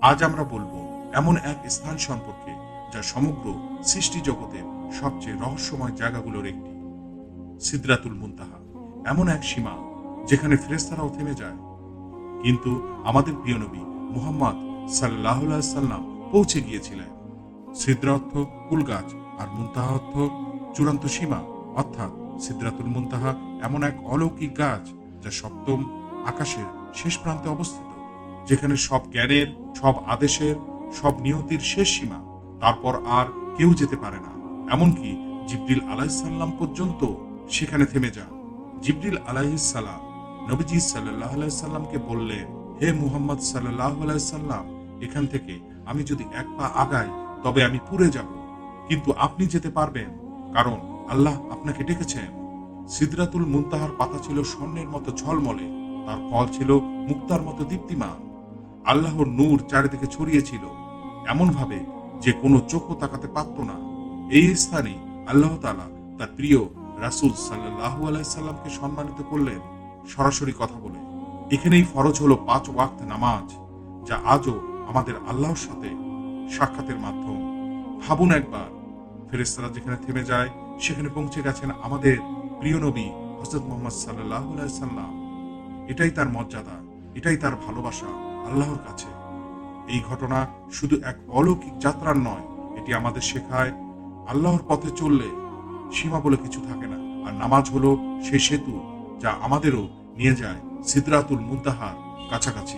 আজ আমরা বলবো এমন এক স্থান সম্পর্কে যা সমগ্র সৃষ্টি জগতের সবচেয়ে রহস্যময় জায়গাগুলোর একটি, সিদরাতুল মুনতাহা। এমন এক সীমা যেখানে ফেরেশতারাও থেমে যায়, কিন্তু আমাদের প্রিয় নবী মুহাম্মদ সাল্লাল্লাহু আলাইহি সাল্লাম পৌঁছে গিয়েছিলেন। সিদরা অর্থ কুল গাছ, আর মুনতাহা অর্থ চূড়ান্ত সীমা। অর্থাৎ সিদরাতুল মুনতাহা এমন এক অলৌকিক গাছ যা সপ্তম আকাশের শেষ প্রান্তে অবস্থিত, যেখানে সব জ্ঞানের, সব আদেশের, সব নিয়তির শেষ সীমা। তারপর আর কেউ যেতে পারে না, এমনকি জিবরিল আলাইহিস সালাম পর্যন্ত সেখানে থেমে যান। জিবরিল আলাইহিস সালাম নবীজি সাল্লাল্লাহু আলাইহি সাল্লামকে বললেন, হে মুহাম্মদ সাল্লাল্লাহু আলাইহি সাল্লাম, এখান থেকে আমি যদি এক পা আগাই তবে আমি পুড়ে যাব, কিন্তু আপনি যেতে পারবেন, কারণ আল্লাহ আপনাকে ডেকেছেন। সিদরাতুল মুনতাহার পাতা ছিল স্বর্ণের মতো ঝলমলে, তার ফল ছিল মুক্তার মতো দীপ্তিমান। আল্লাহর নূর চারিদিকে ছড়িয়েছিল, এমন ভাবে যে কোনো চোখও তাকাতে পারত না। এই স্থানে আল্লাহ তাআলা তার প্রিয় রাসূল সাল্লাল্লাহু আলাইহি সাল্লামকে সম্মানিত করলেন সরাসরি কথা বলে। এখানেই ফরজ হলো 5 ওয়াক্ত নামাজ, যা আজও আমাদের আল্লাহর সাথে সাক্ষাতের মাধ্যম। ভাবুন একবার, ফেরেশতারা যেখানে থেমে যায় সেখানে পৌঁছে গেছেন আমাদের প্রিয় নবী হযরত মুহাম্মদ সাল্লাল্লাহু আলাইহি সাল্লাম। এটাই তার মর্যাদা, এটাই তার ভালোবাসা আল্লাহর কাছে। এই ঘটনা শুধু এক অলৌকিক যাত্রার নয়, এটি আমাদের শেখায় আল্লাহর পথে চললে সীমা বলে কিছু থাকে না। আর নামাজ হলো সেই সেতু যা আমাদেরও নিয়ে যায় সিদরাতুল মুনতাহার কাছাকাছি।